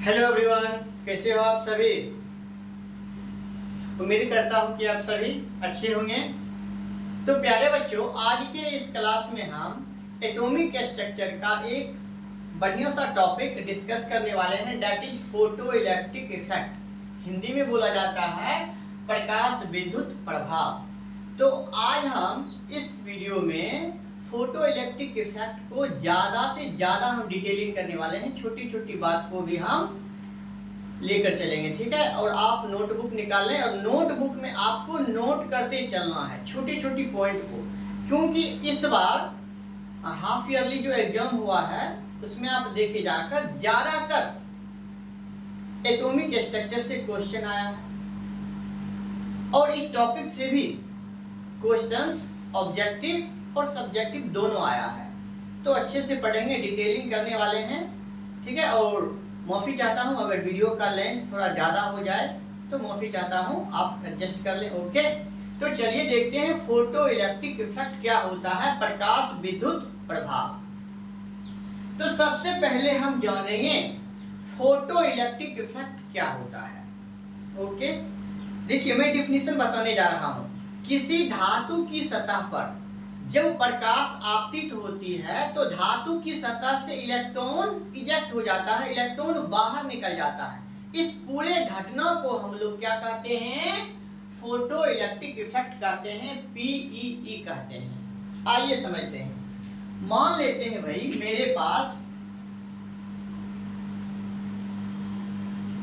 Hello everyone, कैसे हो आप सभी। उम्मीद करता हूँ कि आप सभी अच्छे होंगे। तो प्यारे बच्चों, आज के इस क्लास में हम एटॉमिक स्ट्रक्चर का एक बढ़िया सा टॉपिक डिस्कस करने वाले हैं, that is photo electric effect. Hindi में बोला जाता है प्रकाश विद्युत प्रभाव। तो आज हम इस वीडियो में फोटो इलेक्ट्रिक इफेक्ट को ज़्यादा से ज़्यादा हम डिटेलिंग करने वाले हैं। छोटी छोटी बात को भी हम लेकर चलेंगे, ठीक है। और आप नोटबुक निकाल लें और नोटबुक में आपको नोट करते चलना है छोटी छोटी पॉइंट को, क्योंकि इस बार हाफ ईयरली जो एग्जाम हुआ है उसमें आप देखे जाकर ज़्यादातर एटॉमिक स्ट्रक्चर से क्वेश्चन आया है और इस टॉपिक से भी क्वेश्चंस ऑब्जेक्टिव और सब्जेक्टिव दोनों आया है। तो अच्छे से पढ़ेंगे, डिटेलिंग करने वाले हैं, ठीक है। और माफ़ी चाहता हूं अगर वीडियो का लेंथ थोड़ा ज़्यादा हो जाए तो माफ़ी चाहता हूं, आप एडजस्ट कर लें, ओके। तो चलिए देखते हैं फोटो इलेक्ट्रिक इफेक्ट क्या होता है, प्रकाश विद्युत प्रभाव। तो सबसे पहले हम जानेंगे फोटो इलेक्ट्रिक इफेक्ट क्या होता है, ओके। देखिए, मैं डिफिनीशन बताने जा रहा हूं। किसी धातु की सतह पर जब प्रकाश आपतित होती है तो धातु की सतह से इलेक्ट्रॉन इजेक्ट हो जाता है, इलेक्ट्रॉन बाहर निकल जाता है। इस पूरे घटना को हम लोग क्या कहते हैं, फोटो इलेक्ट्रिक इफेक्ट कहते हैं, पीईई कहते हैं। आइए समझते हैं। मान लेते हैं भाई मेरे पास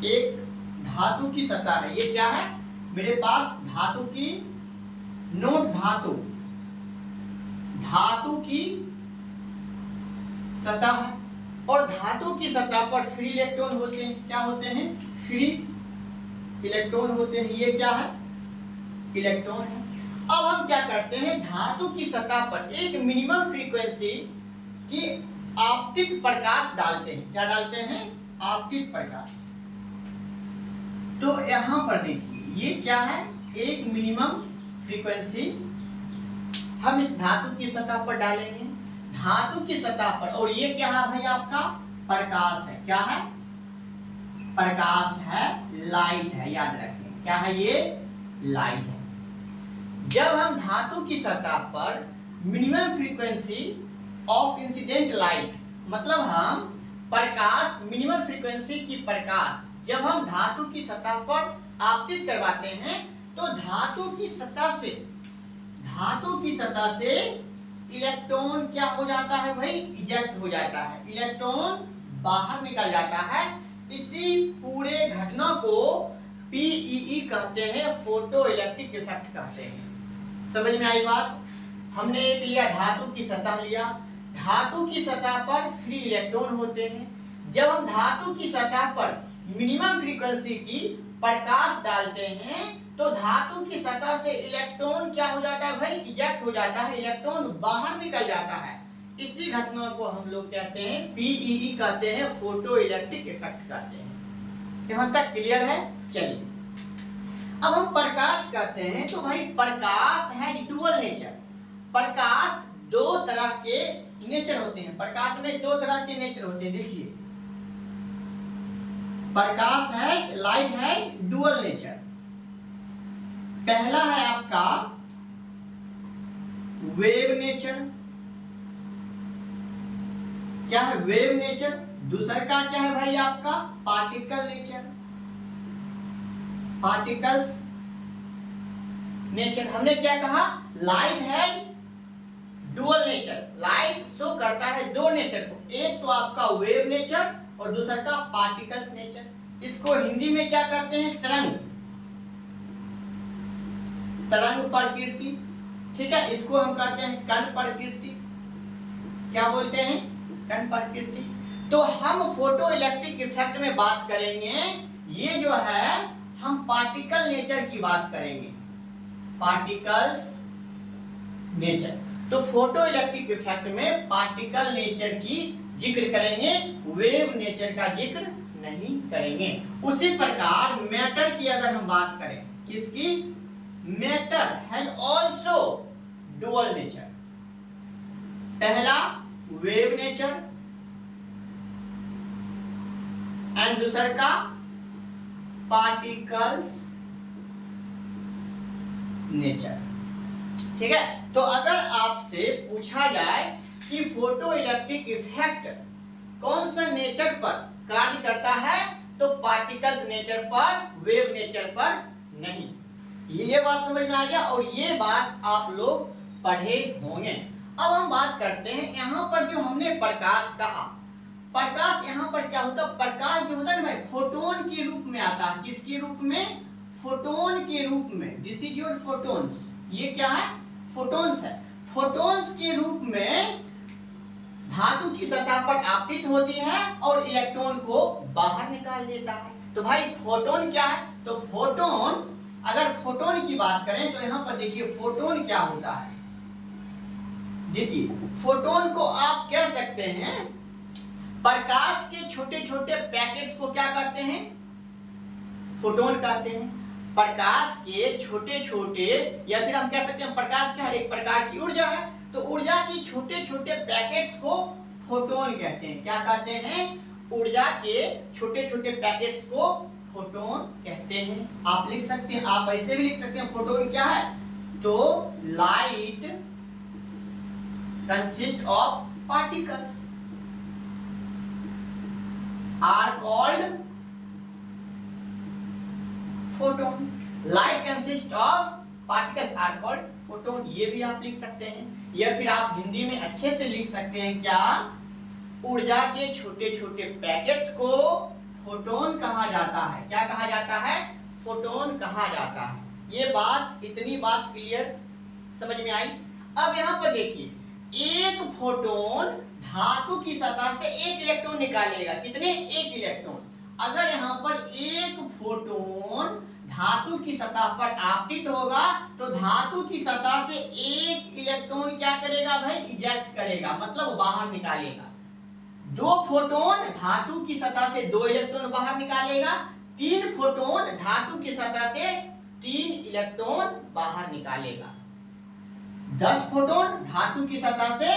एक धातु की सतह है। ये क्या है, मेरे पास धातु की नोट धातु की सतह है और धातु की सतह पर फ्री इलेक्ट्रॉन होते हैं। क्या होते हैं, फ्री इलेक्ट्रॉन होते हैं। ये क्या है, इलेक्ट्रॉन है। अब हम क्या करते हैं, धातु की सतह पर एक मिनिमम फ्रीक्वेंसी की आपतित प्रकाश डालते हैं। क्या डालते हैं, आपतित प्रकाश। तो यहां पर देखिए, ये क्या है, एक मिनिमम फ्रीक्वेंसी हम इस धातु की सतह पर डालेंगे, धातु की सतह पर। और ये क्या है भाई, आपका प्रकाश है। क्या है, प्रकाश है, लाइट है, याद रखें। क्या है, ये लाइट है। जब हम धातु की सतह पर minimum frequency of incident light, मतलब हम प्रकाश, मिनिमम फ्रीक्वेंसी की प्रकाश जब हम धातु की सतह पर आपतित करवाते हैं तो धातु की सतह से इलेक्ट्रॉन क्या हो जाता है भाई, इजेक्ट हो जाता है, इलेक्ट्रॉन बाहर निकल जाता है। इसी पूरे घटना को पीईई कहते हैं, फोटो इलेक्ट्रिक इफेक्ट कहते हैं। समझ में आई बात। हमने एक लिया, धातु की सतह लिया, धातु की सतह पर फ्री इलेक्ट्रॉन होते हैं। जब हम धातु की सतह पर मिनिमम फ्रीक्वेंसी की प्रकाश डालते हैं तो धातु की सतह से इलेक्ट्रॉन क्या हो जाता है भाई, इजेक्ट हो जाता है, इलेक्ट्रॉन बाहर निकल जाता है। इसी घटना को हम लोग कहते हैं, पीईई कहते हैं, फोटो इलेक्ट्रिक इफेक्ट कहते हैं। यहां तक क्लियर है। चलिए, अब हम प्रकाश कहते हैं तो भाई प्रकाश है डुअल नेचर। प्रकाश दो तरह के नेचर होते हैं, प्रकाश में दो तरह के नेचर होते हैं। देखिए, प्रकाश है, लाइट है, डुअल नेचर। पहला है आपका वेव नेचर। क्या है, वेव नेचर। दूसरा का क्या है भाई, आपका पार्टिकल नेचर, पार्टिकल्स नेचर। हमने क्या कहा, लाइट है डुअल नेचर, लाइट शो करता है दो नेचर को, एक तो आपका वेव नेचर और दूसरा का पार्टिकल्स नेचर। इसको हिंदी में क्या कहते हैं, तरंग प्रकृति, ठीक है। इसको हम कहते हैं कण प्रकृति। क्या बोलते हैं, कण प्रकृति। तो हम फोटो इलेक्ट्रिक इफेक्ट में बात करेंगे, ये जो है हम पार्टिकल नेचर की बात करेंगे, पार्टिकल्स नेचर। तो फोटो इलेक्ट्रिक इफेक्ट में पार्टिकल नेचर की जिक्र करेंगे, वेव नेचर का जिक्र नहीं करेंगे। उसी प्रकार मैटर की अगर हम बात करें, किसकी, matter has also dual nature. पहला वेव नेचर, एंड दूसरा का पार्टिकल्स नेचर। ठीक है, तो अगर आपसे पूछा जाए कि फोटो इलेक्ट्रिक इफेक्ट कौन सा नेचर पर कार्य करता है, तो पार्टिकल्स नेचर पर, वेव नेचर पर नहीं। ये बात समझ में आ गया, और ये बात आप लोग पढ़े होंगे। अब हम बात करते हैं यहाँ पर जो हमने प्रकाश कहा, प्रकाश यहाँ पर क्या होता है, प्रकाश जो होता है ना भाई फोटोन के रूप में आता है। किसके रूप में, फोटोन के रूप में। दिस इज योर फोटोन्स, ये क्या है, फोटोन्स है। फोटोन्स के रूप में धातु की सतह पर आपतित होती है और इलेक्ट्रॉन को बाहर निकाल देता है। तो भाई फोटोन क्या है, तो फोटोन, अगर फोटोन की बात करें तो यहाँ पर देखिए फोटोन क्या होता है। देखिए फोटोन को आप कह सकते हैं, प्रकाश के छोटे छोटे पैकेट्स को क्या कहते हैं, फोटोन कहते हैं। प्रकाश के छोटे छोटे, या फिर हम कह सकते हैं प्रकाश क्या है, एक प्रकार की ऊर्जा है, तो ऊर्जा की छोटे छोटे पैकेट्स को फोटोन कहते हैं। क्या कहते हैं, ऊर्जा के छोटे छोटे पैकेट्स को फोटोन कहते हैं। आप लिख सकते हैं, आप ऐसे भी लिख सकते हैं, फोटोन क्या है, तो light consist of particles are called photon. Light consist of particles are called photon, ये भी आप लिख सकते हैं। या फिर आप हिंदी में अच्छे से लिख सकते हैं, क्या, ऊर्जा के छोटे छोटे पैकेट्स को फोटोन कहा जाता है। क्या कहा जाता है, फोटोन कहा जाता है। ये बात, इतनी बात क्लियर समझ में आई। अब यहाँ पर देखिए, एक फोटोन धातु की सतह से एक इलेक्ट्रॉन निकालेगा। कितने, एक इलेक्ट्रॉन। अगर यहाँ पर एक फोटोन धातु की सतह पर आपतित होगा, तो धातु की सतह से एक इलेक्ट्रॉन क्या करेगा भाई, इजेक्ट करेगा, मतलब बाहर निकालेगा। दो फोटोन धातु की सतह से दो इलेक्ट्रॉन बाहर निकालेगा। तीन फोटोन धातु की सतह से तीन इलेक्ट्रॉन बाहर निकालेगा। 10 फोटोन धातु की सतह से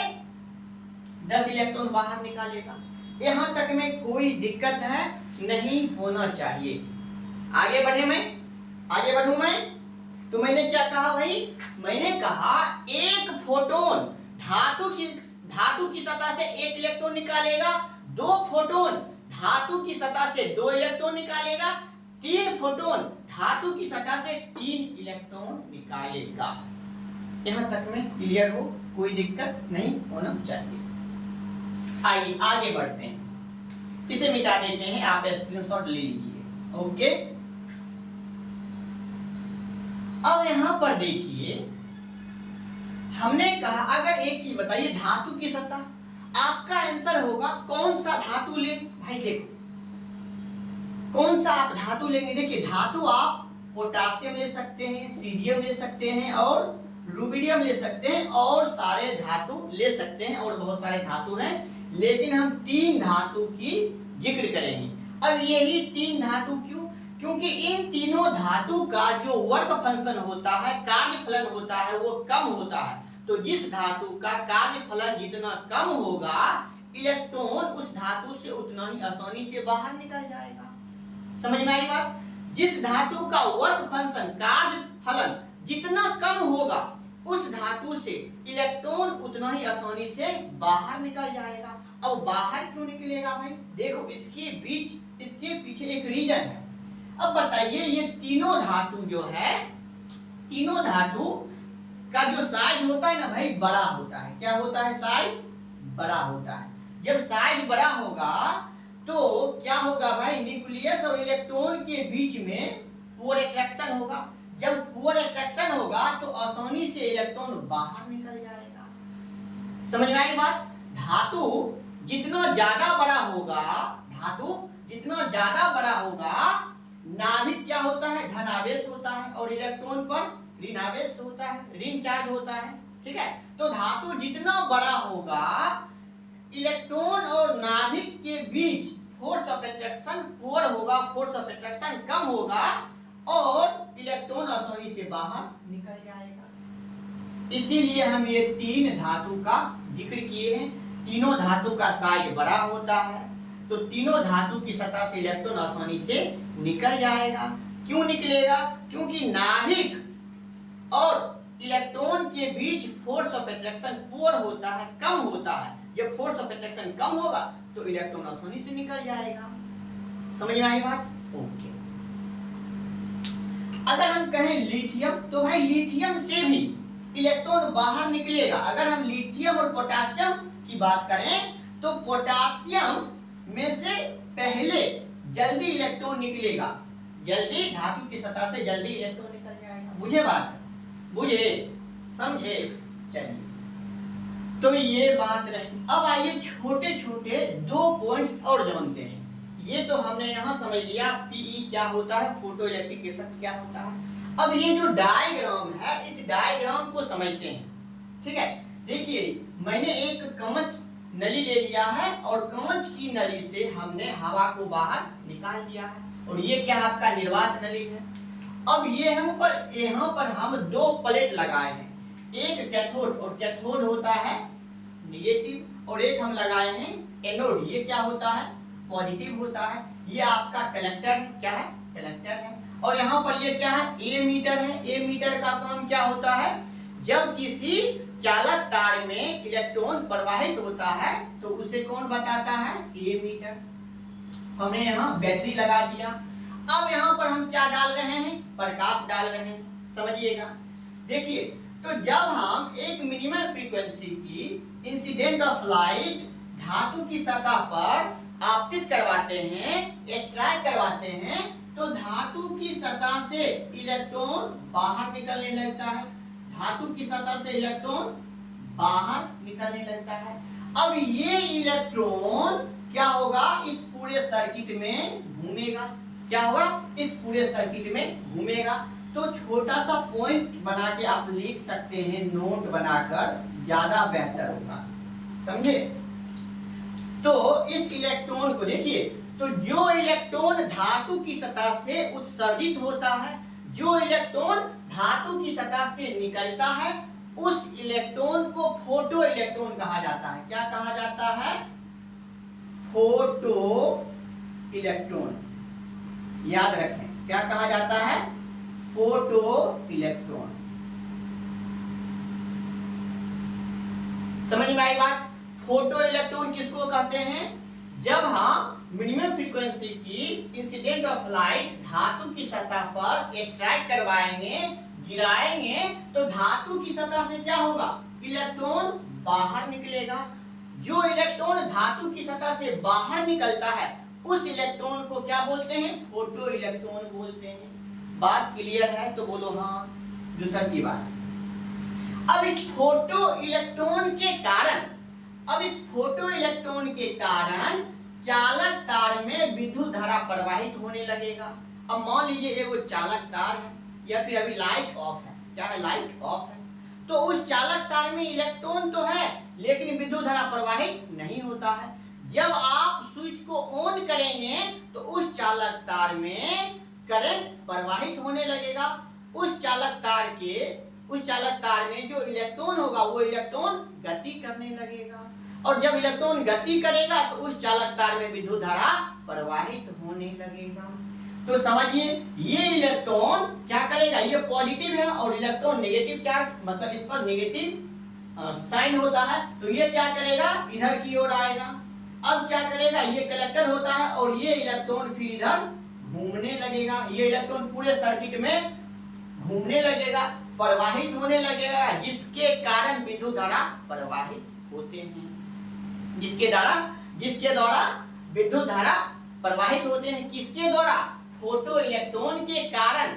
10 इलेक्ट्रॉन बाहर निकालेगा। यहां तक में कोई दिक्कत है नहीं होना चाहिए। आगे बढ़े, आगे बढ़ूं मैं, तो मैंने क्या कहा भाई, मैंने कहा एक फोटोन धातु की सतह से एक इलेक्ट्रॉन निकालेगा। दो फोटोन धातु की सतह से दो इलेक्ट्रॉन निकालेगा। तीन फोटोन धातु की सतह से तीन इलेक्ट्रॉन निकालेगा। यहां तक में क्लियर हो, कोई दिक्कत नहीं होना चाहिए। आइए आगे बढ़ते हैं, इसे मिटा देते हैं, आप स्क्रीनशॉट ले लीजिए। ओके, अब यहां पर देखिए, हमने कहा अगर एक चीज बताइए, धातु की सतह, आपका आंसर होगा कौन सा धातु ले। भाई देखो, कौन सा आप धातु लेंगे। देखिए धातु आप पोटासियम ले सकते हैं, सीडियम ले सकते हैं और रूबिडियम ले सकते हैं, और सारे धातु ले सकते हैं, और बहुत सारे धातु हैं, लेकिन हम तीन धातु की जिक्र करेंगे। अब यही तीन धातु क्यों, क्योंकि इन तीनों धातु का जो वर्क फंक्शन होता है, कार्य फलन होता है, वो कम होता है। तो जिस धातु का कार्य फलन जितना कम होगा, इलेक्ट्रॉन उस धातु से उतना ही आसानी से बाहर निकल जाएगा। समझ में आई बात। जिस धातु का वर्क फंक्शन, कार्य फलन जितना कम होगा, उस धातु से इलेक्ट्रॉन उतना ही आसानी से बाहर निकल जाएगा। अब बाहर क्यों निकलेगा भाई, देखो इसके पीछे एक रीजन है। अब बताइए, ये तीनों धातु जो है, तीनों धातु का जो साइज होता है ना भाई, बड़ा होता है। क्या होता है, साइज बड़ा होता है। जब साइज बड़ा होगा तो क्या होगा भाई, न्यूक्लियस और इलेक्ट्रॉन के बीच में पोर अट्रैक्शन होगा। जब पोर अट्रैक्शन होगा तो आसानी से इलेक्ट्रॉन बाहर निकल जाएगा। समझ में आई बात। धातु जितना ज्यादा बड़ा होगा, धातु जितना ज्यादा बड़ा होगा, नाभिक क्या होता है, धनावेश होता है, और इलेक्ट्रॉन पर ऋणावेश होता है, ऋण चार्ज होता है। ठीक है, तो धातु जितना बड़ा होगा, इलेक्ट्रॉन और नाभिक के बीच फोर्स ऑफ अट्रैक्शन पोर होगा, फोर्स ऑफ अट्रैक्शन कम होगा, और इलेक्ट्रॉन आसानी से बाहर निकल जाएगा। इसीलिए हम ये तीन धातु का जिक्र किए हैं। तीनों धातु का साइज बड़ा होता है, तो तीनों धातु की सतह से इलेक्ट्रॉन आसानी से निकल जाएगा। क्यों निकलेगा? क्योंकि नाभिक और इलेक्ट्रॉन के बीच फोर्स ऑफ अट्रैक्शन पुअर होता है, कम होता है। जब फोर्स ऑफ अट्रैक्शन कम होगा तो इलेक्ट्रॉन आसानी से निकल जाएगा। समझ में आई बात? ओके। अगर हम कहें लिथियम, तो भाई लिथियम से भी इलेक्ट्रॉन बाहर निकलेगा। अगर हम लिथियम और पोटेशियम की बात करें तो पोटेशियम में से पहले जल्दी इलेक्ट्रॉन निकलेगा, जल्दी धातु की सतह से जल्दी इलेक्ट्रॉन निकल जाएगा। बुझे बात? बुझे? समझे? चलिए, तो ये बात रही। अब आइए छोटे छोटे 2 पॉइंट्स और जानते हैं। ये तो हमने यहाँ समझ लिया पीई क्या होता है, फोटो इलेक्ट्रिक इफेक्ट क्या होता है। अब ये जो डायग्राम है, इस डायग्राम को समझते हैं। ठीक है, देखिए मैंने एक कांच नली ले लिया है और कांच की नली से हमने हवा को बाहर निकाल दिया है, और ये क्या आपका निर्वात नली है। अब ये यहाँ पर हम 2 प्लेट लगाए हैं, एक कैथोड, और कैथोड होता है नेगेटिव, और एक हम लगाए हैं एनोड, ये क्या होता है? पॉजिटिव होता है। ये आपका कलेक्टर है, क्या है? कलेक्टर है। और यहाँ पर ये क्या है? एमीटर है। एमीटर का काम क्या होता है? जब किसी चालक तार में इलेक्ट्रॉन प्रवाहित होता है तो उसे कौन बताता है? एमीटर। हमने यहाँ बैटरी लगा दिया। अब यहाँ पर हम क्या डाल रहे हैं? प्रकाश डाल रहे हैं। समझिएगा, देखिए, तो जब हम एक मिनिमम फ्रीक्वेंसी की इंसिडेंट ऑफ लाइट धातु की सतह पर आपतित करवाते हैं, एक्सट्रैक्ट करवाते हैं, तो धातु की सतह से इलेक्ट्रॉन बाहर निकलने लगता है। धातु की सतह से इलेक्ट्रॉन बाहर निकलने लगता है। अब ये इलेक्ट्रॉन क्या होगा? इस पूरे सर्किट में घूमेगा। क्या होगा? इस पूरे सर्किट में घूमेगा। तो छोटा सा पॉइंट बना के आप लिख सकते हैं, नोट बनाकर, ज्यादा बेहतर होगा। समझे? तो इस इलेक्ट्रॉन को देखिए, तो जो इलेक्ट्रॉन धातु की सतह से उत्सर्जित होता है, जो इलेक्ट्रॉन धातु की सतह से निकलता है, उस इलेक्ट्रॉन को फोटो इलेक्ट्रॉन कहा जाता है। क्या कहा जाता है? Photo electron. याद रखें, क्या कहा जाता है? Photo electron. समझ में आई बात? फोटो इलेक्ट्रॉन किसको कहते हैं? जब हम मिनिमम फ्रीक्वेंसी की इंसिडेंट ऑफ लाइट धातु की सतह पर एक्सट्रैक्ट करवाएंगे, गिराएंगे, तो धातु की सतह से क्या होगा? इलेक्ट्रॉन बाहर निकलेगा। जो इलेक्ट्रॉन धातु की सतह से बाहर निकलता है, उस इलेक्ट्रॉन को क्या बोलते हैं? फोटो इलेक्ट्रॉन बोलते हैं। बात क्लियर है तो बोलो हाँ। दूसरी की बात, अब इस फोटो इलेक्ट्रॉन के कारण चालक तार में विद्युत धारा प्रवाहित होने लगेगा। अब मान लीजिए ये वो चालक तार है, या फिर अभी लाइट ऑफ है। क्या है? लाइट ऑफ है। तो उस चालक तार में इलेक्ट्रॉन तो है, लेकिन विद्युत धारा प्रवाहित नहीं होता है। जब आप स्विच को ऑन करेंगे तो उस चालक तार में करंट प्रवाहित होने लगेगा। उस चालक तार में जो इलेक्ट्रॉन होगा वो इलेक्ट्रॉन गति करने लगेगा, और जब इलेक्ट्रॉन गति करेगा तो उस चालक तार में विद्युत धारा प्रवाहित होने लगेगा। तो समझिए, ये इलेक्ट्रॉन क्या करेगा? ये पॉजिटिव है और इलेक्ट्रॉन नेगेटिव चार्ज, मतलब इस पर नेगेटिव साइन होता है, तो ये क्या करेगा? इधर की ओर आएगा। अब क्या करेगा? ये कलेक्टर होता है और ये इलेक्ट्रॉन फिर इधर घूमने लगेगा। ये इलेक्ट्रॉन पूरे सर्किट में घूमने लगेगा, प्रवाहित होने लगेगा, जिसके कारण विद्युत धारा प्रवाहित होते हैं। जिसके द्वारा विद्युत धारा प्रवाहित होते हैं। किसके द्वारा? फोटो इलेक्ट्रॉन के कारण।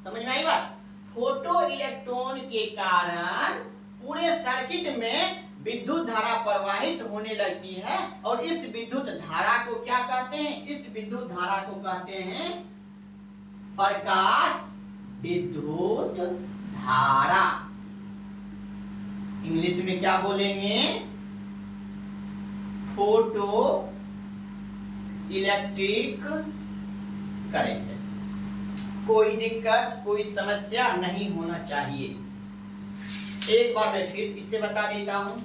समझ में आई बात? फोटो इलेक्ट्रॉन के कारण पूरे सर्किट में विद्युत धारा प्रवाहित होने लगती है, और इस विद्युत धारा को क्या कहते हैं? इस विद्युत धारा को कहते हैं प्रकाश विद्युत धारा। इंग्लिश में क्या बोलेंगे? Photo electric current. कोई दिक्कत, कोई समस्या नहीं होना चाहिए। एक बार मैं फिर इससे बता देता हूं।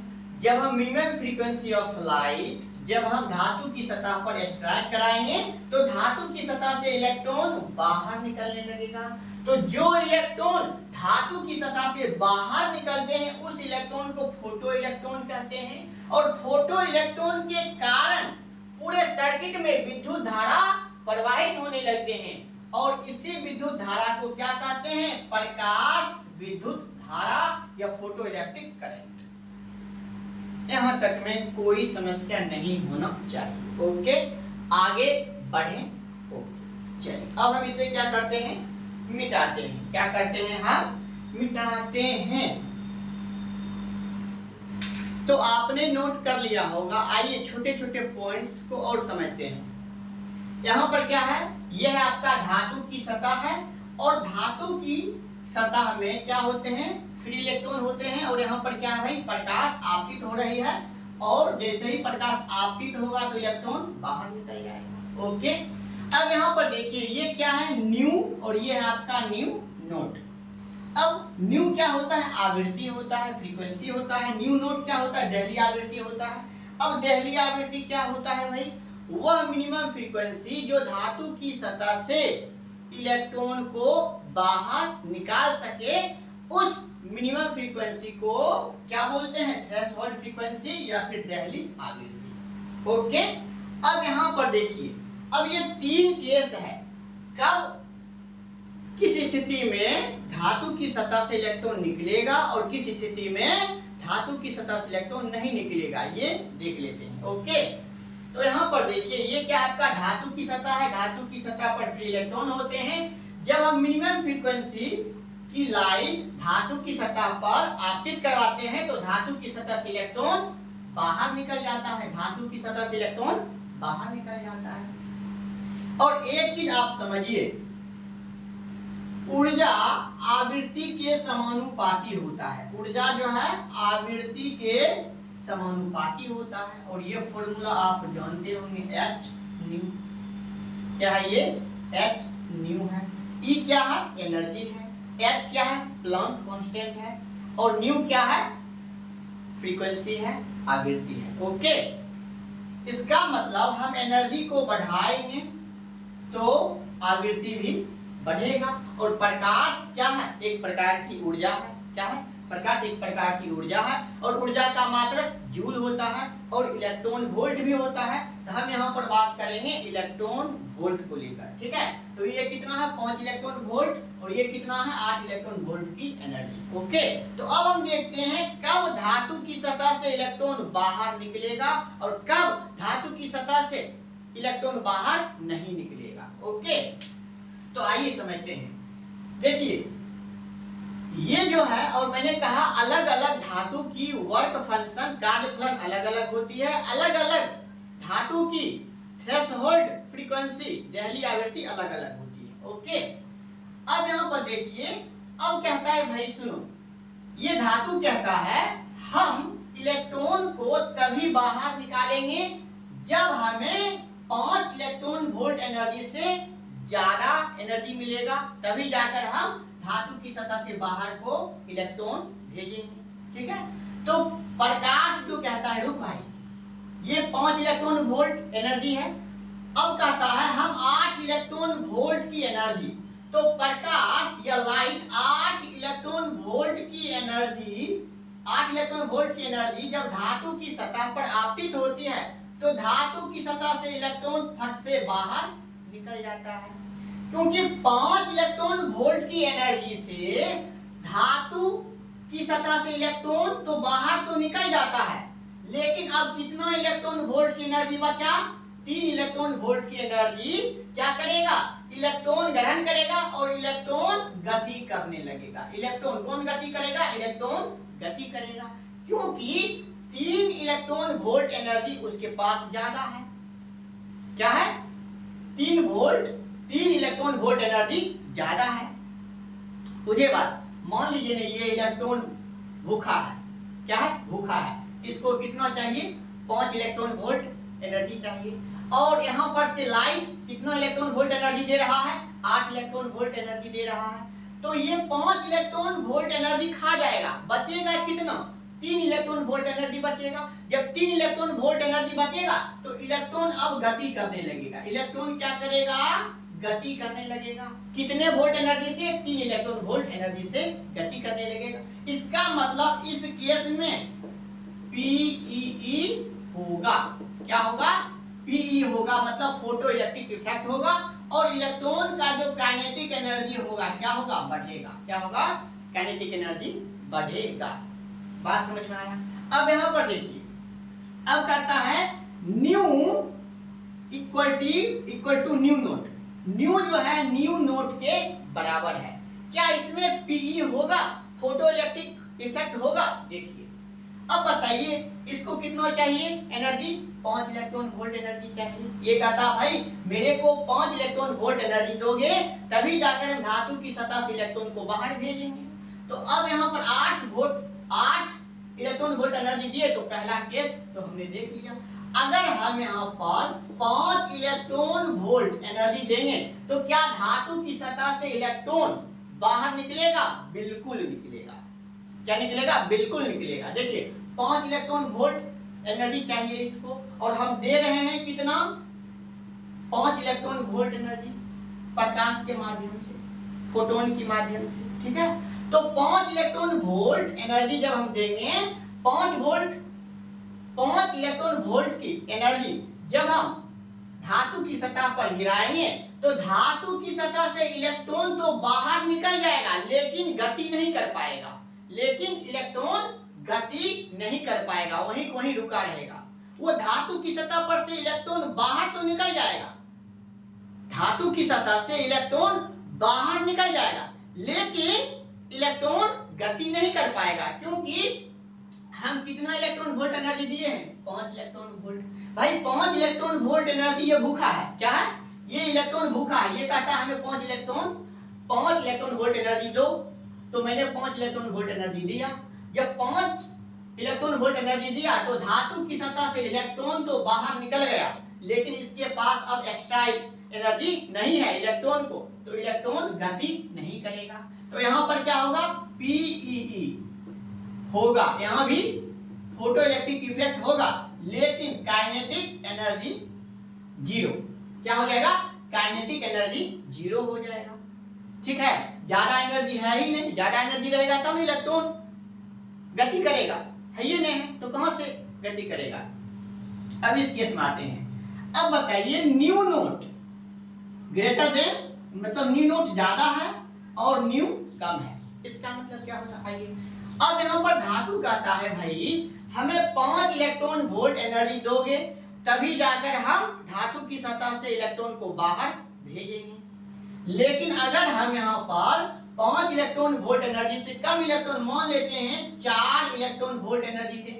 जब हम मिनिमम फ्रीक्वेंसी ऑफ लाइट जब हम धातु की सतह पर एक्सट्रैक्ट कराएंगे तो धातु की सतह से इलेक्ट्रॉन बाहर निकलने लगेगा। तो जो इलेक्ट्रॉन धातु की सतह से बाहर निकलते हैं उस इलेक्ट्रॉन को फोटो इलेक्ट्रॉन कहते हैं। और फोटो इलेक्ट्रॉन के कारण पूरे सर्किट में विद्युत धारा प्रवाहित होने लगते हैं और इसी विद्युत धारा को क्या कहते हैं? प्रकाश विद्युत धारा या फोटो इलेक्ट्रिक करंट। यहां तक में कोई समस्या नहीं होना चाहिए। ओके, आगे बढ़े। ओके, चलिए अब हम इसे क्या करते हैं? मिटाते हैं। क्या करते हैं? हम मिटाते हैं। तो आपने नोट कर लिया होगा। आइए छोटे छोटे पॉइंट्स को और समझते हैं। यहाँ पर क्या है? यह है आपका धातु की सतह है और धातु की सतह में क्या होते हैं? फ्री इलेक्ट्रॉन होते हैं। और यहाँ पर क्या है भाई? प्रकाश आपतित हो रही है और जैसे ही प्रकाश आपतित होगा तो इलेक्ट्रॉन बाहर निकल जाएगा। ओके, अब यहाँ पर देखिए ये क्या है? न्यू और ये है आपका न्यू नोट। अब न्यू क्या होता है? आवृत्ति होता है, फ्रीक्वेंसी होता है। न्यू नोट क्या होता है? दहली आवृत्ति होता है। अब दहली आवृत्ति क्या होता है भाई? वह मिनिमम फ्रीक्वेंसी जो धातु की सतह से इलेक्ट्रॉन को बाहर निकाल सके, उस मिनिमम फ्रीक्वेंसी को क्या बोलते हैं? थ्रेशोल्ड फ्रीक्वेंसी या फिर दहली आवृत्ति। ओके, अब यहां पर देखिए, अब ये तीन केस है। कब किस स्थिति में धातु की सतह से इलेक्ट्रॉन निकलेगा और किस स्थिति में धातु की सतह से इलेक्ट्रॉन नहीं निकलेगा, ये देख लेते हैं। ओके, तो यहाँ पर देखिए ये क्या आपका धातु की सतह है। धातु की सतह पर फ्री इलेक्ट्रॉन होते हैं। जब हम मिनिमम फ्रीक्वेंसी की लाइट धातु की सतह पर आपतित करवाते हैं तो धातु की सतह से इलेक्ट्रॉन बाहर निकल जाता है। धातु की सतह से इलेक्ट्रॉन बाहर निकल जाता है। और एक चीज आप समझिए, ऊर्जा आवृत्ति के समानुपाती होता है। ऊर्जा जो है आवृत्ति के समानुपाती होता है। और ये फॉर्मूला आप जानते होंगे, एच न्यू। क्या है ये? एच न्यू है। ई क्या है? एनर्जी है। एच क्या है? प्लैंक कांस्टेंट है। और न्यू क्या है? फ्रीक्वेंसी है, आवृत्ति है। ओके, इसका मतलब हम एनर्जी को बढ़ाएंगे तो आवृत्ति भी बढ़ेगा। और प्रकाश क्या है? एक प्रकार की ऊर्जा है। क्या है? प्रकाश एक प्रकार की ऊर्जा है और ऊर्जा का मात्रक जूल होता है और इलेक्ट्रॉन वोल्ट भी होता है। तो हम यहाँ पर बात करेंगे इलेक्ट्रॉन वोल्ट को लेकर। ठीक है, तो ये कितना है? 5 इलेक्ट्रॉन वोल्ट और ये कितना है? 8 इलेक्ट्रॉन वोल्ट की एनर्जी। ओके, तो अब हम देखते हैं कब धातु की सतह से इलेक्ट्रॉन बाहर निकलेगा और कब धातु की सतह से इलेक्ट्रॉन बाहर नहीं निकलेगा। ओके, तो आइए समझते हैं। देखिए ये जो है, और मैंने कहा अलग अलग धातु की वर्क फंक्शन कार्यफलन अलग अलग होती है। अलग अलग धातु की थ्रेशोल्ड फ्रीक्वेंसी दहली आवृत्ति अलग अलग होती है। ओके, अब यहाँ पर देखिए, अब कहता है भाई सुनो, ये धातु कहता है हम इलेक्ट्रॉन को तभी बाहर निकालेंगे जब हमें 5 इलेक्ट्रॉन वोल्ट एनर्जी से ज्यादा एनर्जी मिलेगा, तभी जाकर हम धातु की सतह से बाहर को इलेक्ट्रॉन भेजेंगे। ठीक है, तो प्रकाश जो कहता है, रुक भाई, ये 5 इलेक्ट्रॉन वोल्ट एनर्जी है। अब कहता है हम 8 इलेक्ट्रॉन वोल्ट की एनर्जी, तो प्रकाश या लाइट 8 इलेक्ट्रॉन वोल्ट की एनर्जी, 8 इलेक्ट्रॉन वोल्ट की एनर्जी जब धातु की सतह पर आपतित होती है तो धातु की सतह से इलेक्ट्रॉन फट से बाहर निकल जाता है। क्योंकि 5 इलेक्ट्रॉन वोल्ट की एनर्जी से धातु की सतह से इलेक्ट्रॉन तो बाहर तो निकल जाता है, लेकिन अब कितना इलेक्ट्रॉन वोल्ट की एनर्जी बचा? 3 इलेक्ट्रॉन वोल्ट की एनर्जी क्या करेगा? इलेक्ट्रॉन ग्रहण करेगा और इलेक्ट्रॉन गति करने लगेगा। इलेक्ट्रॉन कौन गति करेगा? इलेक्ट्रॉन गति करेगा, क्योंकि 3 इलेक्ट्रॉन वोल्ट एनर्जी उसके पास ज्यादा है। क्या है? 3 इलेक्ट्रॉन वोल्ट एनर्जी ज्यादा है। मुझे बात मान लीजिए ना, ये इलेक्ट्रॉन भूखा है। क्या है? भूखा है। इसको कितना चाहिए? 5 इलेक्ट्रॉन वोल्ट एनर्जी चाहिए। और यहाँ पर से लाइट कितना इलेक्ट्रॉन वोल्ट एनर्जी दे रहा है? 8 इलेक्ट्रॉन वोल्ट एनर्जी दे रहा है। तो ये 5 इलेक्ट्रॉन वोल्ट एनर्जी खा जाएगा, बचेगा कितना? 3 इलेक्ट्रॉन वोल्ट एनर्जी बचेगा। जब 3 इलेक्ट्रॉन वोल्ट एनर्जी बचेगा तो इलेक्ट्रॉन अब गति करने लगेगा। इलेक्ट्रॉन क्या करेगा? गति करने लगेगा। कितने वोल्ट एनर्जी से? 3 इलेक्ट्रॉन वोल्ट एनर्जी से गति करने लगेगा। इसका मतलब इस केस में पीई होगा। क्या होगा? पीई होगा, मतलब फोटो इलेक्ट्रिक इफेक्ट होगा और इलेक्ट्रॉन का जो काइनेटिक एनर्जी होगा क्या होगा? बढ़ेगा। क्या होगा? काइनेटिक एनर्जी बढ़ेगा। बात समझ में आया? अब यहां पर देखिए, अब कहता है nu equal to nu naught. Nu जो है न्यू नोट के बराबर है। क्या इसमें पीई होगा? फोटो इलेक्ट्रिक इफेक्ट होगा? देखिए, अब बताइए इसको कितना चाहिए एनर्जी? 5 इलेक्ट्रॉन वोल्ट एनर्जी चाहिए। ये कहता भाई मेरे को 5 इलेक्ट्रॉन वोल्ट एनर्जी दोगे तभी जाकर हम धातु की सतह से इलेक्ट्रॉन को बाहर भेजेंगे। तो अब यहाँ पर 8 इलेक्ट्रॉन वोल्ट एनर्जी दिए तो पहला केस तो हमने देख लिया। अगर हम यहाँ पर 5 इलेक्ट्रॉन वोल्ट एनर्जी देंगे तो क्या धातु की सतह से इलेक्ट्रॉन बाहर निकलेगा? बिल्कुल निकलेगा। क्या निकलेगा? बिल्कुल निकलेगा। देखिए 5 इलेक्ट्रॉन वोल्ट एनर्जी चाहिए इसको और हम दे रहे हैं कितना? 5 इलेक्ट्रॉन वोल्ट एनर्जी प्रकाश के माध्यम से, फोटोन के माध्यम से। ठीक है, तो 5 इलेक्ट्रॉन वोल्ट एनर्जी जब हम देंगे, 5 इलेक्ट्रॉन वोल्ट की एनर्जी जब हम धातु की सतह पर गिराएंगे तो धातु की सतह से इलेक्ट्रॉन तो बाहर निकल जाएगा लेकिन गति नहीं कर पाएगा। लेकिन इलेक्ट्रॉन गति नहीं कर पाएगा, वहीं रुका रहेगा। वो धातु की सतह पर से इलेक्ट्रॉन बाहर तो निकल जाएगा, धातु की सतह से इलेक्ट्रॉन बाहर निकल जाएगा लेकिन इलेक्ट्रॉन गति नहीं कर पाएगा। क्योंकि हम कितना इलेक्ट्रॉन वोल्ट एनर्जी दिए हैं? 5 इलेक्ट्रॉन वोल्ट। भाई 5 इलेक्ट्रॉन वोल्ट एनर्जी ये भूखा है। क्या है? ये इलेक्ट्रॉन भूखा है। ये कहता है हमें 5 इलेक्ट्रॉन वोल्ट एनर्जी दो, तो मैंने 5 इलेक्ट्रॉन वोल्ट एनर्जी दिया। जब 5 इलेक्ट्रॉन वोल्ट एनर्जी दिया तो धातु की सतह से इलेक्ट्रॉन तो बाहर निकल गया लेकिन इसके पास अब एक्स्ट्रा एनर्जी नहीं है इलेक्ट्रॉन को, तो इलेक्ट्रॉन गति नहीं करेगा। तो यहाँ पर क्या होगा? पीई होगा। यहाँ भी फोटो इलेक्ट्रिक इफेक्ट होगा लेकिन काइनेटिक एनर्जी जीरो। क्या हो जाएगा? काइनेटिक एनर्जी जीरो हो जाएगा। ठीक है, ज्यादा एनर्जी है ही नहीं। ज्यादा एनर्जी रहेगा तब इलेक्ट्रॉन गति करेगा, है ये नहीं है तो कहां से गति करेगा? अब इस केस में आते हैं। अब बताइए न्यू नोट ग्रेटर देन, मतलब न्यू नोट ज्यादा है और न्यू कम है। इसका मतलब क्या होता है? आइए, अब यहाँ पर धातु कहता है भाई हमें 5 इलेक्ट्रॉन वोल्ट एनर्जी दोगे तभी जाकर हम धातु की सतह से इलेक्ट्रॉन को बाहर भेजेंगे। लेकिन अगर हम यहाँ पर 5 इलेक्ट्रॉन वोल्ट एनर्जी से कम इलेक्ट्रॉन मान लेते हैं 4 इलेक्ट्रॉन वोल्ट एनर्जी के,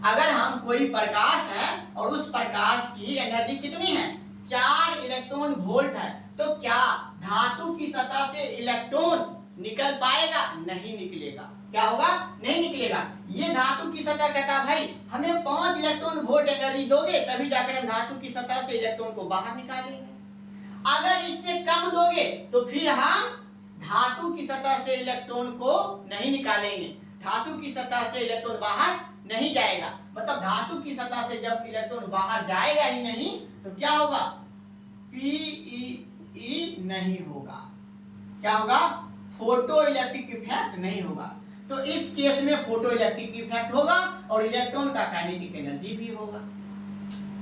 अगर हम कोई प्रकाश है और उस प्रकाश की एनर्जी कितनी है? 4 इलेक्ट्रॉन वोल्ट है, तो क्या धातु की सतह से इलेक्ट्रॉन निकल पाएगा? नहीं निकलेगा। क्या होगा? नहीं निकलेगा। ये धातु की सतह कहता भाई हमें 5 इलेक्ट्रॉन वोल्ट एनर्जी दोगे तभी जाकर हम धातु की सतह से इलेक्ट्रॉन को बाहर निकालेंगे। अगर इससे कम दोगे तो फिर हम धातु की सतह से इलेक्ट्रॉन को नहीं निकालेंगे, धातु की सतह से इलेक्ट्रॉन बाहर नहीं जाएगा। मतलब धातु की सतह से जब इलेक्ट्रॉन बाहर जाएगा ही नहीं तो क्या होगा? पीई नहीं होगा। क्या होगा? फोटो इलेक्ट्रिक इफेक्ट नहीं होगा। तो इस केस में फोटो इलेक्ट्रिक इफेक्ट होगा और इलेक्ट्रॉन का काइनेटिक एनर्जी भी होगा।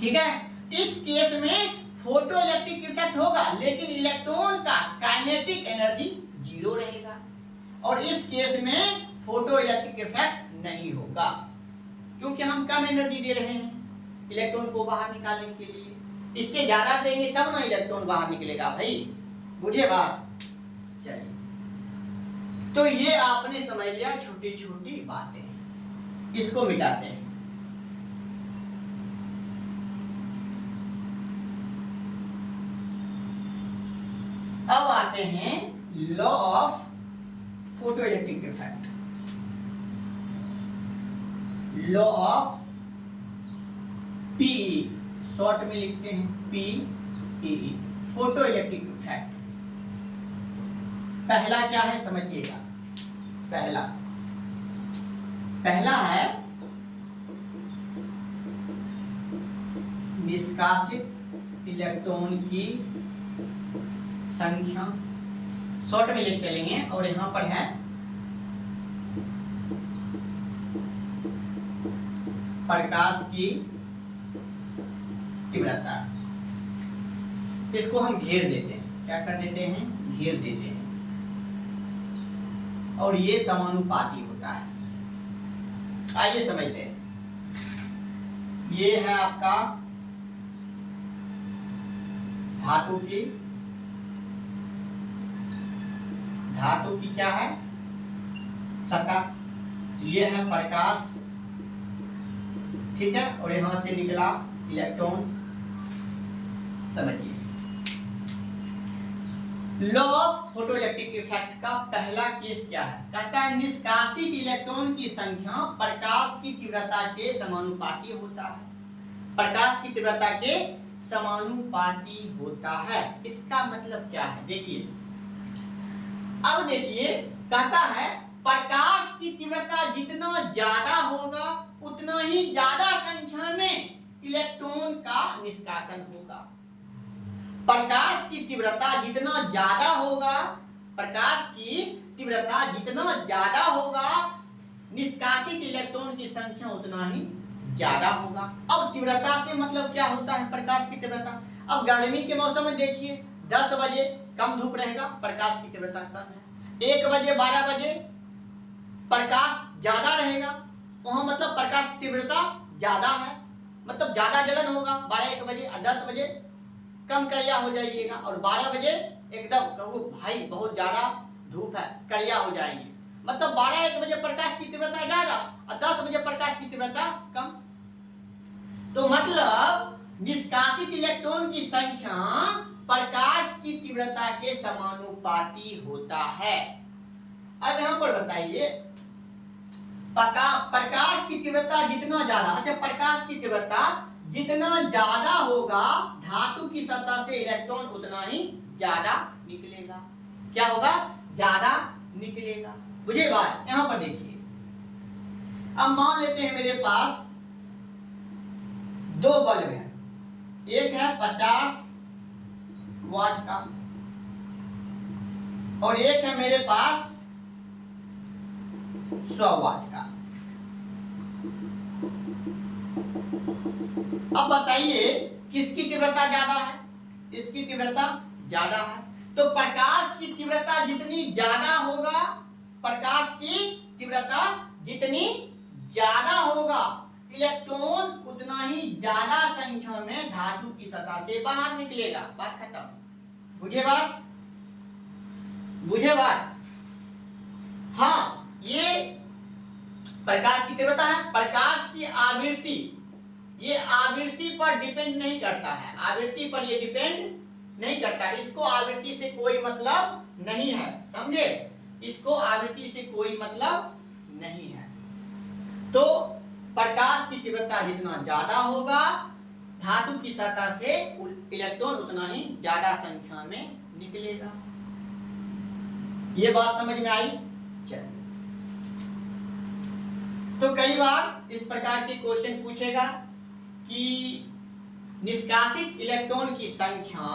ठीक है, इस केस में फोटो इलेक्ट्रिक इफेक्ट होगा लेकिन इलेक्ट्रॉन का काइनेटिक एनर्जी जीरो रहेगा और इस केस में फोटो इलेक्ट्रिक इफेक्ट नहीं होगा क्योंकि हम कम एनर्जी दे रहे हैं इलेक्ट्रॉन को बाहर निकालने के लिए। इससे ज्यादा देंगे तब ना इलेक्ट्रॉन बाहर निकलेगा भाई, बुझे बात? चलिए, तो ये आपने समझ लिया छोटी छोटी बातें, इसको मिटाते हैं। अब आते हैं law of photoelectric effect. Law of PE, short में लिखते हैं पीई, फोटो इलेक्ट्रिक इफेक्ट। पहला क्या है समझिएगा। पहला पहला है निष्कासित इलेक्ट्रॉन की संख्या, शॉर्ट में लिख चलेंगे, और यहां पर है प्रकाश की तीव्रता। इसको हम घेर देते हैं, क्या कर देते हैं, घेर देते हैं, और ये समानुपाती होता है। आइए समझते हैं। ये है आपका धातु की क्या है, सतह, ये है प्रकाश, ठीक है, और यहां से निकला इलेक्ट्रॉन। समझिए लॉ ऑफ फोटोइलेक्ट्रिक इफेक्ट का पहला केस क्या है, कहता है निष्कासित इलेक्ट्रॉन की संख्या प्रकाश की तीव्रता के समानुपाती होता है, प्रकाश की तीव्रता के समानुपाती होता है। इसका मतलब क्या है, देखिए, अब देखिए, कहता है प्रकाश की तीव्रता जितना ज्यादा होगा उतना ही ज्यादा संख्या में इलेक्ट्रॉन का निष्कासन होगा। प्रकाश की तीव्रता जितना ज्यादा होगा, प्रकाश की तीव्रता जितना ज्यादा होगा, निष्कासित इलेक्ट्रॉन की संख्या उतना ही ज्यादा होगा। अब तीव्रता से मतलब क्या होता है, प्रकाश की तीव्रता। अब गर्मी के मौसम में देखिए 10 बजे कम धूप रहेगा, प्रकाश की तीव्रता कम है। 1 बजे 12 बजे प्रकाश ज्यादा रहेगा, वहां मतलब प्रकाश की तीव्रता ज्यादा है, मतलब ज्यादा जलन होगा 12-1 बजे। 10 बजे कम करिया हो जाइएगा, और 12 बजे एकदम कहो भाई बहुत ज्यादा धूप है, करिया हो जाएंगे। मतलब 12-1 बजे प्रकाश की तीव्रता ज्यादा और 10 बजे प्रकाश की तीव्रता कम। तो मतलब निष्कासित इलेक्ट्रॉन की संख्या प्रकाश की तीव्रता के समानुपाती होता है। अब यहां पर बताइए, प्रकाश की तीव्रता जितना ज्यादा, अच्छा, प्रकाश की तीव्रता जितना ज्यादा होगा धातु की सतह से इलेक्ट्रॉन उतना ही ज्यादा निकलेगा। क्या होगा, ज्यादा निकलेगा। बुझे बात। यहां पर देखिए, अब मान लेते हैं मेरे पास 2 बल्ब है, एक है 50 वाट का और एक है मेरे पास 100 वाट का। अब बताइए किसकी तीव्रता ज्यादा है, इसकी तीव्रता ज्यादा है। तो प्रकाश की तीव्रता जितनी ज्यादा होगा, प्रकाश की तीव्रता जितनी ज्यादा होगा, इलेक्ट्रॉन उतना ही ज्यादा संख्या में धातु की सतह से बाहर निकलेगा। बात खत्म। बुझे बात, बुझे बात। हाँ, ये प्रकाश की तीव्रता है। प्रकाश की आवृत्ति, ये आवृत्ति पर डिपेंड नहीं करता है, आवृत्ति पर ये डिपेंड नहीं करता, इसको आवृत्ति से कोई मतलब नहीं है, समझे, इसको आवृत्ति से कोई मतलब नहीं है। तो प्रकाश की तीव्रता जितना ज्यादा होगा, धातु की सतह से इलेक्ट्रॉन उतना ही ज्यादा संख्या में निकलेगा। ये बात समझ में आई। चलिए, तो कई बार इस प्रकार के क्वेश्चन पूछेगा कि निष्कासित इलेक्ट्रॉन की संख्या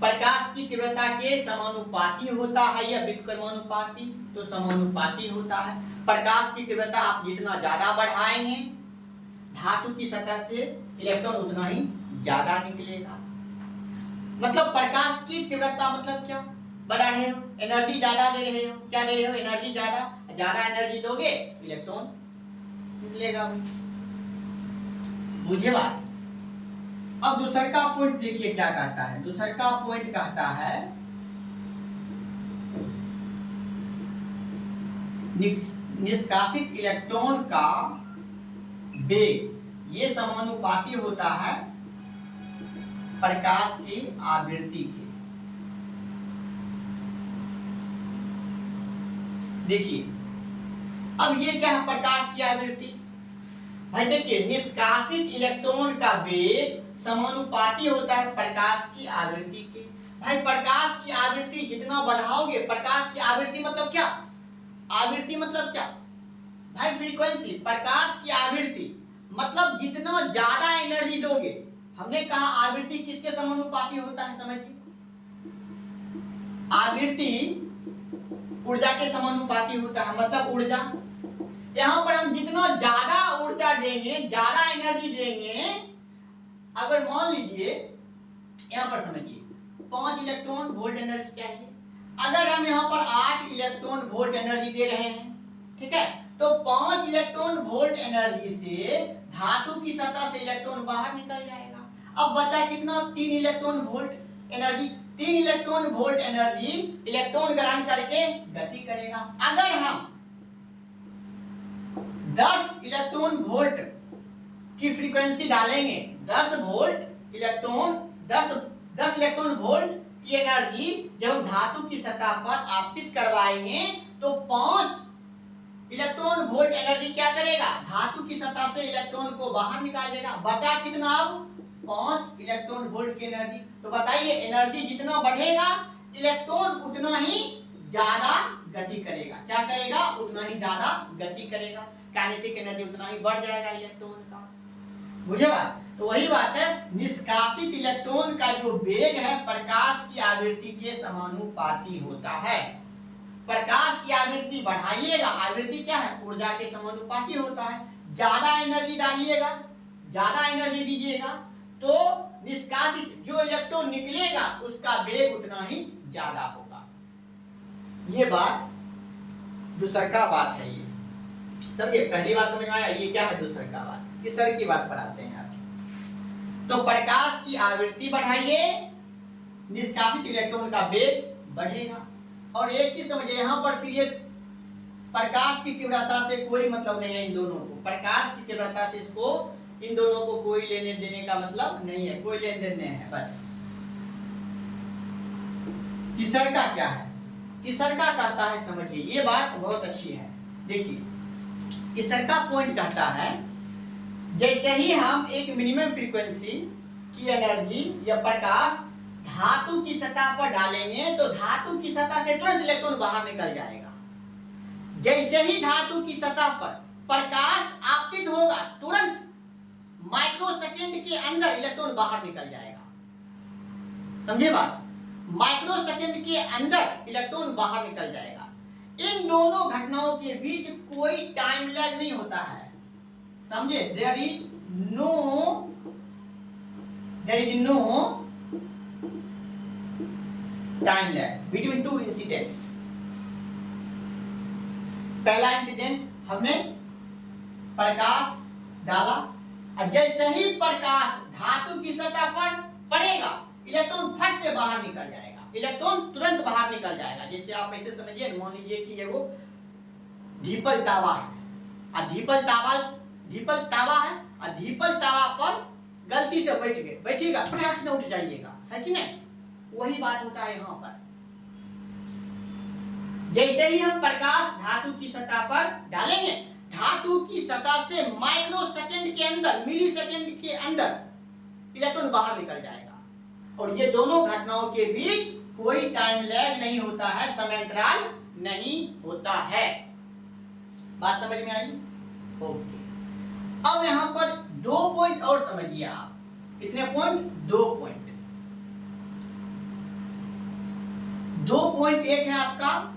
प्रकाश की तीव्रता के समानुपाती होता है या व्युत्क्रमानुपाती, तो समानुपाती होता है। प्रकाश की तीव्रता आप जितना ज्यादा बढ़ाएंगे, धातु की सतह से इलेक्ट्रॉन उतना ही ज्यादा निकलेगा। मतलब प्रकाश की तीव्रता मतलब क्या, बढ़ा रहे हो, एनर्जी ज्यादा दे रहे हो, क्या दे रहे हो, एनर्जी ज्यादा, ज्यादा एनर्जी दोगे इलेक्ट्रॉन निकलेगा। बुझे बात। अब दूसरा का पॉइंट देखिए क्या कहता है। दूसरा का पॉइंट कहता है निष्कासित इलेक्ट्रॉन का वेग ये समानुपाती होता है प्रकाश की आवृत्ति के। देखिए, अब ये क्या है, प्रकाश की आवृत्ति। भाई देखिए, निष्कासित इलेक्ट्रॉन का वेग समानुपाती होता है प्रकाश की आवृत्ति के। भाई प्रकाश की आवृत्ति जितना बढ़ाओगे, प्रकाश की आवृत्ति मतलब क्या, आवृत्ति मतलब क्या, भाई फ्रीक्वेंसी, प्रकाश की आवृत्ति, मतलब जितना ज्यादा एनर्जी दोगे, हमने कहा आवृत्ति किसके समानुपाती होता है, समझिए आवृत्ति ऊर्जा के समानुपाती होता है, मतलब ऊर्जा। यहां पर हम जितना ज्यादा ऊर्जा देंगे, ज्यादा एनर्जी देंगे, अगर मान लीजिए यहां पर समझिए 5 इलेक्ट्रॉन वोल्ट एनर्जी चाहिए, अगर हम यहां पर 8 इलेक्ट्रॉन वोल्ट एनर्जी दे रहे हैं, ठीक है, तो 5 इलेक्ट्रॉन वोल्ट एनर्जी से धातु की सतह से इलेक्ट्रॉन बाहर निकल जाएगा। अब बचा कितना, 3 electron volt energy. 3 electron volt energy electron ग्रहण करके गति करेगा। अगर हम 10 इलेक्ट्रॉन वोल्ट की फ्रीक्वेंसी डालेंगे, 10 वोल्ट इलेक्ट्रॉन 10 इलेक्ट्रॉन वोल्ट की एनर्जी जब हम धातु की सतह पर आपतित करवाएंगे तो 5 इलेक्ट्रॉन वोल्ट एनर्जी क्या करेगा, धातु की सतह से इलेक्ट्रॉन को बाहर निकाल देगा। बचा कितना, अब 5 इलेक्ट्रॉन वोल्ट की एनर्जी। तो बताइए एनर्जी जितना बढ़ेगा इलेक्ट्रॉन उतना ही ज्यादा गति करेगा। क्या करेगा, उतना ही ज्यादा गति करेगा। काइनेटिक एनर्जी उतना ही बढ़ जाएगा इलेक्ट्रॉन का। बुझे बात? तो वही बात है, निष्कासित इलेक्ट्रॉन का जो वेग है प्रकाश की आवृत्ति के समानुपाती होता है। प्रकाश की आवृत्ति बढ़ाइएगा, आवृत्ति क्या है, ऊर्जा के समानुपाती होता है। ज्यादा एनर्जी डालिएगा, ज्यादा एनर्जी दीजिएगा तो निष्कासित जो इलेक्ट्रॉन निकलेगा उसका वेग उतना ही ज्यादा होगा। ये बात दूसरा बात है। ये समझिए, पहली बात समझ में आया, ये क्या है दूसरा का बात। तीसरे की बात पर आते हैं आप। तो प्रकाश की आवृत्ति बढ़ाइए, निष्कासित इलेक्ट्रॉन का वेग बढ़ेगा। और एक चीज समझिए, यहाँ पर फिर ये प्रकाश की तीव्रता से कोई मतलब नहीं है इन दोनों को। प्रकाश की तीव्रता से इसको इन दोनों को कोई लेने देने का मतलब नहीं है, कोई लेन देन नहीं है। बस तीसरा का क्या है, तीसरा का कहता है, समझिए ये बात बहुत अच्छी है। देखिए तीसरा का पॉइंट कहता है, जैसे ही हम एक मिनिमम फ्रीक्वेंसी की एनर्जी या प्रकाश धातु की सतह पर डालेंगे तो धातु की सतह से तुरंत इलेक्ट्रॉन बाहर निकल जाएगा। जैसे ही धातु की सतह पर प्रकाश आपतित होगा तुरंत माइक्रोसेकंड के अंदर इलेक्ट्रॉन बाहर निकल जाएगा। समझे बात, माइक्रोसेकंड के अंदर इलेक्ट्रॉन बाहर निकल जाएगा। इन दोनों घटनाओं के बीच कोई टाइम लैग नहीं होता है। समझे, there is no time lag between two incidents. पहला इंसिडेंट हमने प्रकाश डाला और जैसे ही प्रकाश धातु की सतह पर पड़ेगा इलेक्ट्रॉन फट से बाहर निकल जाएगा, इलेक्ट्रॉन तुरंत बाहर निकल जाएगा। जैसे आप ऐसे समझिए, मान लीजिए कि ये वो धीपल तावा है और धीपल तावा है और धीपल तावा पर गलती से बैठ गए, बैठिएगा फटाक से उठ जाइएगा, है कि नहीं? वही बात होता है यहाँ पर। जैसे ही हम प्रकाश धातु की सतह पर डालेंगे, धातु की सतह से माइक्रोसेकंड के अंदर, मिली सेकंड के अंदर इलेक्ट्रॉन बाहर निकल जाएगा। और ये दोनों घटनाओं के बीच कोई टाइम लैग नहीं होता है, समयांतराल नहीं होता है। बात समझ में आई? ओके। अब यहां पर 2 पॉइंट और समझिए आप। कितने पॉइंट? 2 पॉइंट। 2 पॉइंट, एक है आपका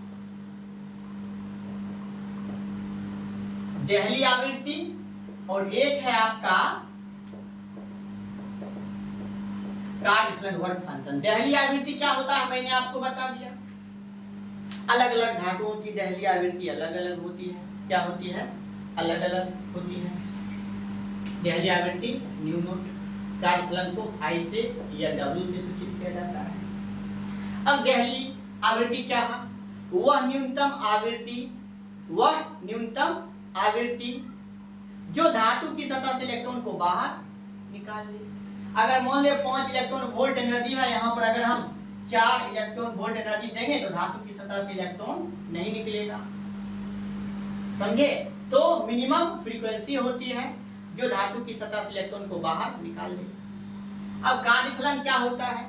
देहली आवृत्ति और एक है आपका कार्ड वर्क फंक्शन। देहली आवृत्ति क्या होता है मैंने आपको बता दिया। अलग अलग धातुओं की देहली आवृत्ति अलग अलग होती है। क्या होती है? अलग अलग होती है। देहली आवृत्ति न्यू नोट कार्ड फलन को फाई से या डब्ल्यू से सूचित किया जाता है। अब देहली आवृत्ति क्या है? वह न्यूनतम आवृत्ति जो धातु की सतह से इलेक्ट्रॉन को बाहर निकाल ले। अगर मान ले 5 इलेक्ट्रॉन वोल्ट एनर्जी है, यहाँ पर अगर हम 4 इलेक्ट्रॉन वोल्ट एनर्जी देंगे तो धातु की सतह से इलेक्ट्रॉन नहीं निकलेगा। समझे? तो मिनिमम फ्रीक्वेंसी होती है जो धातु की सतह से इलेक्ट्रॉन को बाहर निकाल ले। अब कार्यफलन क्या होता है?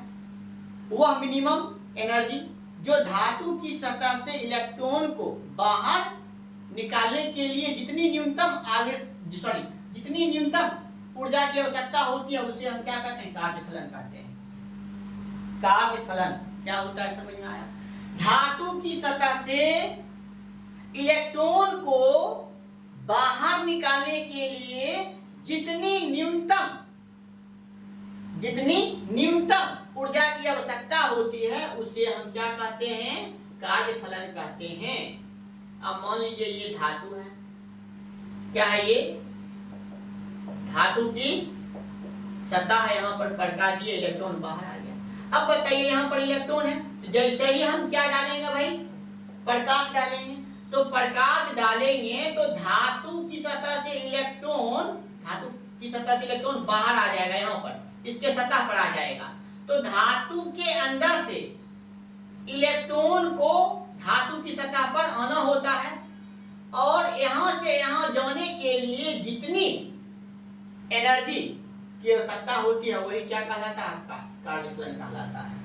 वह मिनिमम एनर्जी जो धातु की सतह से इलेक्ट्रॉन को बाहर निकालने के लिए जितनी न्यूनतम ऊर्जा की आवश्यकता होती है उसे हम क्या कहते हैं, कार्य फलन कहते हैं। कार्य फलन क्या होता है समझ में आया? धातु की सतह से इलेक्ट्रॉन को बाहर निकालने के लिए जितनी न्यूनतम ऊर्जा की आवश्यकता होती है उसे हम क्या कहते हैं, कार्य फलन कहते हैं। अब मान लीजिए ये धातु है, क्या है ये, धातु की सतह है, यहाँ पर प्रकाश दिए इलेक्ट्रॉन बाहर आ गया। अब बताइए यहाँ पर इलेक्ट्रॉन है, तो जैसे ही हम क्या डालेंगे भाई, प्रकाश डालेंगे, तो प्रकाश डालेंगे तो धातु की सतह से इलेक्ट्रॉन बाहर आ जाएगा, यहाँ पर इसके सतह पर आ जाएगा। तो धातु के अंदर से इलेक्ट्रॉन को धातु की सतह पर आना होता है, और यहां से यहां जाने के लिए जितनी एनर्जी की आवश्यकता होती है वही क्या कहलाता है, आपका कार्य फलन कहलाता है।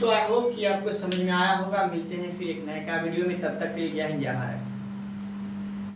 तो आई होप कि आपको समझ में आया होगा। मिलते हैं फिर एक नए का वीडियो में, तब तक के लिए जय हिंद जय भारत।